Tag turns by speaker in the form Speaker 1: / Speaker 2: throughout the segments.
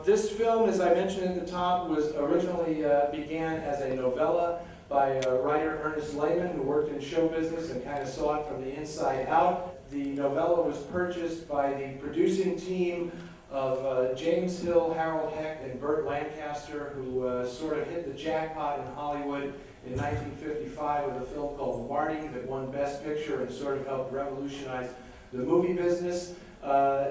Speaker 1: This film, as I mentioned at the top, was originally began as a novella by writer Ernest Lehman, who worked in show business and kind of saw it from the inside out. The novella was purchased by the producing team of James Hill, Harold Hecht, and Burt Lancaster, who sort of hit the jackpot in Hollywood in 1955 with a film called Marty that won Best Picture and sort of helped revolutionize the movie business.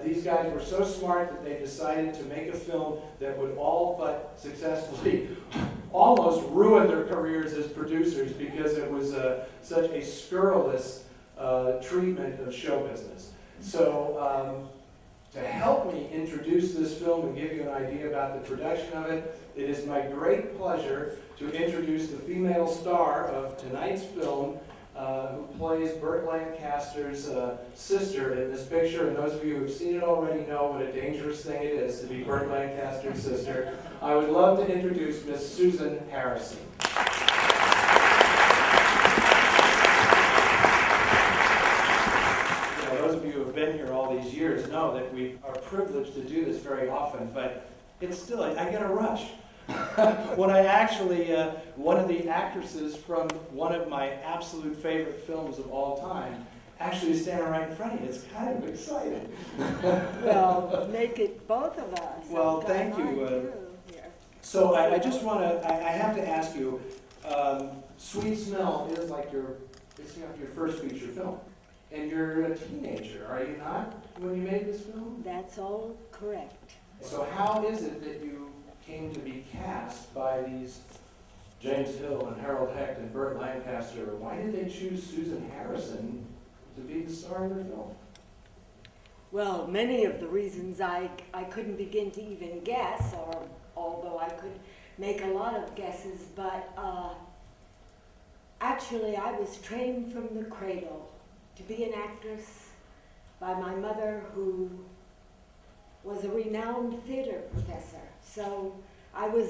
Speaker 1: These guys were so smart that they decided to make a film that would all but successfully almost ruin their careers as producers because it was such a scurrilous treatment of show business. So to help me introduce this film and give you an idea about the production of it, it is my great pleasure to introduce the female star of tonight's film, who plays Burt Lancaster's sister in this picture. And those of you who have seen it already know what a dangerous thing it is to be Burt Lancaster's sister. I would love to introduce Miss Susan Harison. Those of you who have been here all these years know that we are privileged to do this very often, but it's still, I get a rush. When I actually, one of the actresses from one of my absolute favorite films of all time actually is standing right in front of you. It's kind of exciting.
Speaker 2: Well, make it both of us.
Speaker 1: Well, thank you. So I just want to, I have to ask you, Sweet Smell is like it's your first feature film. And you're a teenager, are you not, when you made this film?
Speaker 2: That's all correct.
Speaker 1: So how is it that you came to be cast by these James Hill and Harold Hecht and Burt Lancaster? Why did they choose Susan Harison to be the star of their film?
Speaker 2: Well, many of the reasons I couldn't begin to even guess, or although I could make a lot of guesses, but actually I was trained from the cradle to be an actress by my mother, who was a renowned theater professor. So I was,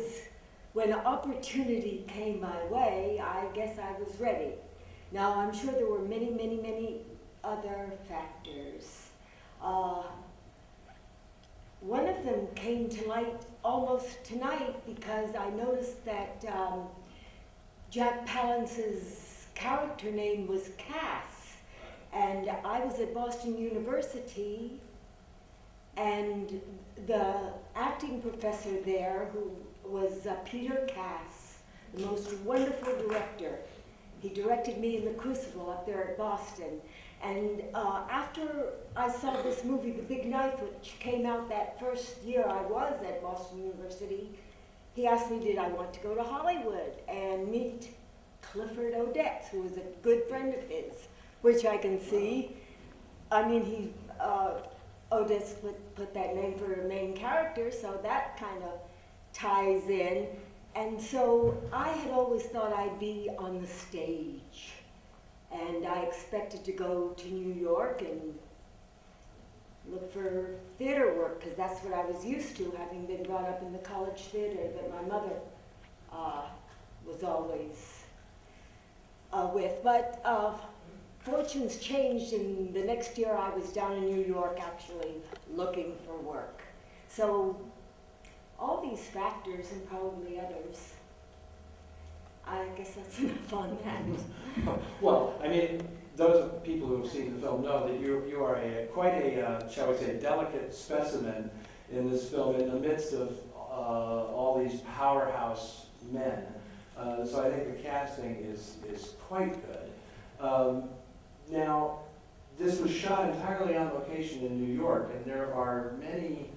Speaker 2: when opportunity came my way, I guess I was ready. Now, I'm sure there were many, many, many other factors. One of them came to light almost tonight because I noticed that Jack Palance's character name was Cass. And I was at Boston University, and the acting professor there, who was Peter Cass, the most wonderful director. He directed me in The Crucible up there at Boston. And after I saw this movie, The Big Knife, which came out that first year I was at Boston University, he asked me, did I want to go to Hollywood and meet Clifford Odetts, who was a good friend of his, which I can see. I mean, Odetts put that name for a main character, so that kind of ties in. And so I had always thought I'd be on the stage. And I expected to go to New York and look for theater work, because that's what I was used to, having been brought up in the college theater that my mother was always with. But fortunes changed, and the next year I was down in New York actually looking for work. So all these factors, and probably others, I guess that's enough on that.
Speaker 1: Well, I mean, those people who have seen the film know that you are quite a, shall we say, delicate specimen in this film in the midst of all these powerhouse men. So I think the casting is quite good. Now, this was shot entirely on location in New York, and there are many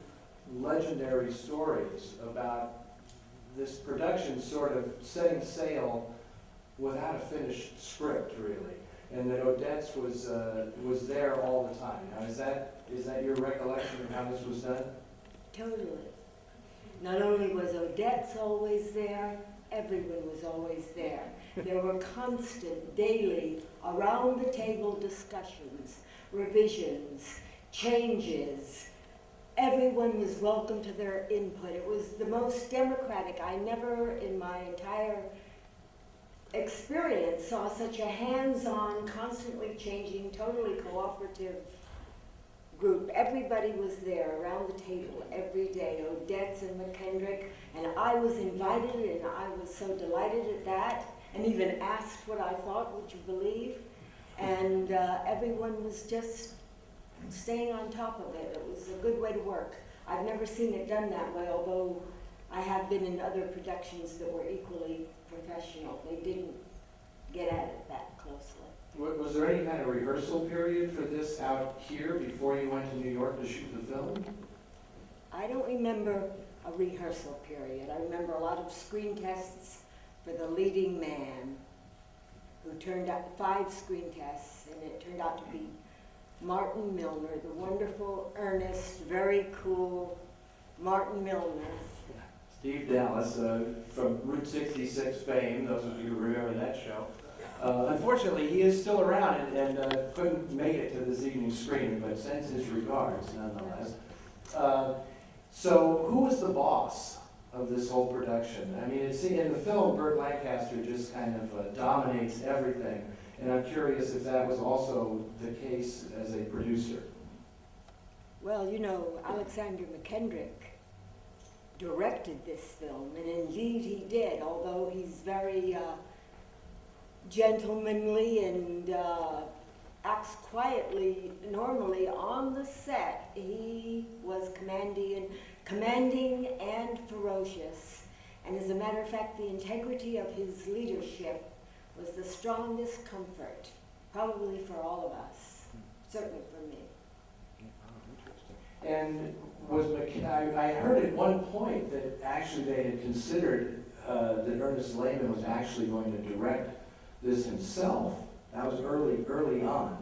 Speaker 1: legendary stories about this production sort of setting sail without a finished script, really, and that Odetts was there all the time. Now, is that your recollection of how this was done?
Speaker 2: Totally. Not only was Odetts always there, everyone was always there. There were constant, daily, around the table discussions, revisions, changes. Everyone was welcome to their input. It was the most democratic. I never in my entire experience saw such a hands-on, constantly changing, totally cooperative group. Everybody was there around the table every day, Odetts and Mackendrick, and I was invited, and I was so delighted at that, and even asked what I thought, would you believe? And everyone was just staying on top of it. It was a good way to work. I've never seen it done that way, although I have been in other productions that were equally professional. They didn't get at it that closely.
Speaker 1: Was there any kind of rehearsal period for this out here before you went to New York to shoot the film?
Speaker 2: I don't remember a rehearsal period. I remember a lot of screen tests for the leading man, who turned out 5 screen tests, and it turned out to be Martin Milner, the wonderful, earnest, very cool Martin Milner.
Speaker 1: Steve Dallas, from Route 66 fame, those of you who remember that show. Unfortunately, he is still around and couldn't make it to this evening's screening, but sends his regards nonetheless. So who was the boss of this whole production? I mean, in the film, Burt Lancaster just kind of dominates everything, and I'm curious if that was also the case as a producer.
Speaker 2: Well, you know, Alexander Mackendrick directed this film, and indeed he did, although he's very gentlemanly and acts quietly normally on the set. He was commanding and ferocious, and as a matter of fact, the integrity of his leadership was the strongest comfort, probably for all of us, certainly for me.
Speaker 1: And I heard at one point that actually they had considered that Ernest Lehman was actually going to direct this himself. That was early on.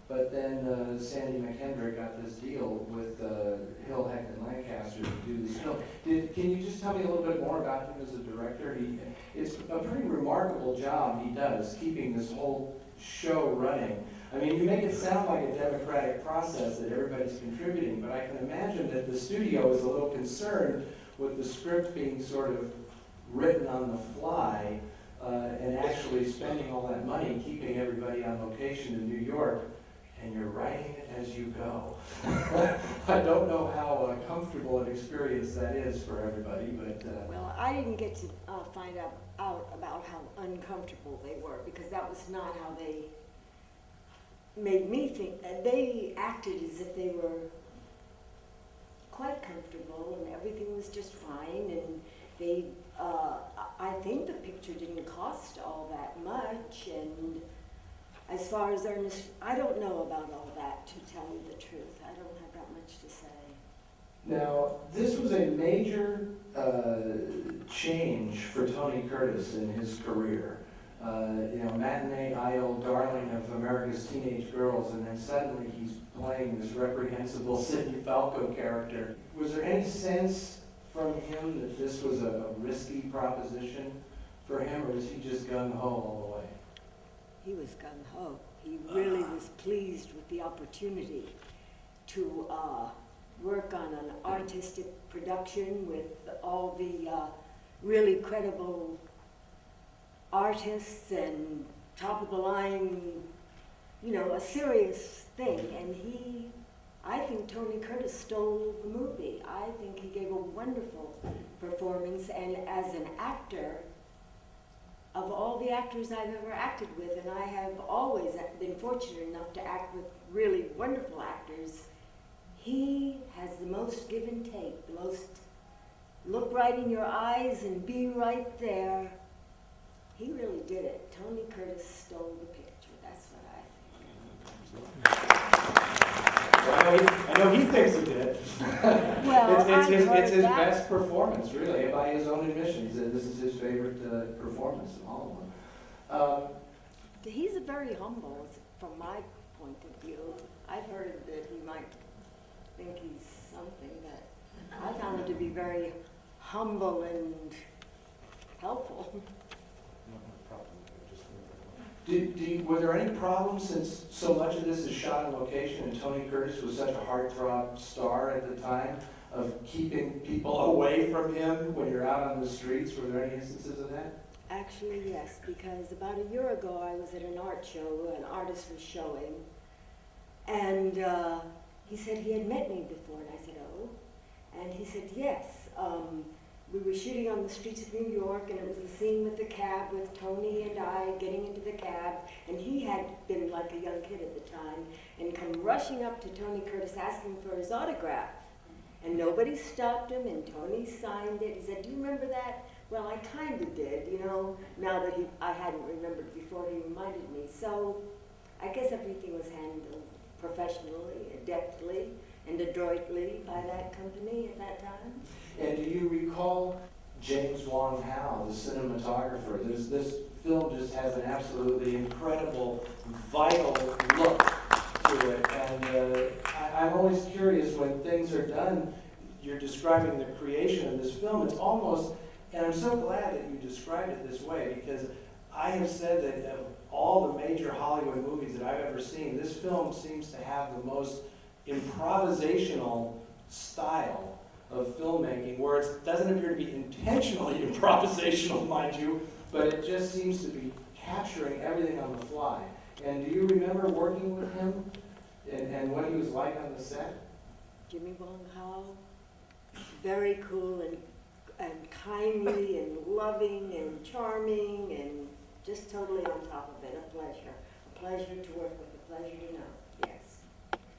Speaker 1: But then Sandy Mackendrick got this deal with Hill, Heck, and Lancaster to do this film. Can you just tell me a little bit more about him as a director? It's a pretty remarkable job he does, keeping this whole show running. I mean, you make it sound like a democratic process that everybody's contributing, but I can imagine that the studio is a little concerned with the script being sort of written on the fly and actually spending all that money keeping everybody on location in New York, and you're writing it as you go. I don't know how comfortable an experience that is for everybody, but...
Speaker 2: Well, I didn't get to find out about how uncomfortable they were, because that was not how they made me think. They acted as if they were quite comfortable and everything was just fine, and they, I think the picture didn't cost all that much, and as far as Ernest, I don't know about all that, to tell you the truth. I don't have that much to say.
Speaker 1: Now, this was a major change for Tony Curtis in his career. Matinee idol, darling of America's teenage girls, and then suddenly he's playing this reprehensible Sidney Falco character. Was there any sense from him that this was a risky proposition for him, or was he just gung-ho all the way?
Speaker 2: He was gung-ho. He really was pleased with the opportunity to work on an artistic production with all the really credible artists and top-of-the-line, a serious thing. And I think Tony Curtis stole the movie. I think he gave a wonderful performance, and as an actor, of all the actors I've ever acted with, and I have always been fortunate enough to act with really wonderful actors, he has the most give and take, the most look right in your eyes and be right there. He really did it. Tony Curtis stole the picture. That's what I think.
Speaker 1: Well, I know he thinks he did.
Speaker 2: Well,
Speaker 1: it's his best performance, really, by his own admission. He said this is his favorite performance of all of them.
Speaker 2: He's very humble, from my point of view. I've heard that he might think he's something, but I found him to be very humble and helpful.
Speaker 1: Were there any problems, since so much of this is shot on location and Tony Curtis was such a heartthrob star at the time, of keeping people away from him when you're out on the streets? Were there any instances of that?
Speaker 2: Actually, yes, because about a year ago I was at an art show, an artist was showing, and he said he had met me before, and I said, oh. And he said, yes. We were shooting on the streets of New York, and it was the scene with the cab with Tony and I getting into the cab, and he had been like a young kid at the time, and come rushing up to Tony Curtis asking for his autograph. And nobody stopped him, and Tony signed it. He said, do you remember that? Well, I kind of did, you know, now that I hadn't remembered before he reminded me. So I guess everything was handled professionally, adeptly, and adroitly by that company at that time.
Speaker 1: And do you recall James Wong Howe, the cinematographer? This film just has an absolutely incredible, vital look to it. And I'm always curious when things are done, you're describing the creation of this film. It's almost, and I'm so glad that you described it this way, because I have said that of all the major Hollywood movies that I've ever seen, this film seems to have the most improvisational style of filmmaking, where it doesn't appear to be intentionally improvisational, mind you, but it just seems to be capturing everything on the fly. And do you remember working with him and what he was like on the set?
Speaker 2: Jimmy Wong Howe, very cool and kindly and loving and charming and just totally on top of it. A pleasure to work with, a pleasure to know. Yes.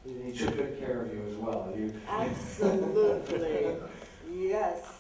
Speaker 1: He took good care of you as well.
Speaker 2: Absolutely. Yes.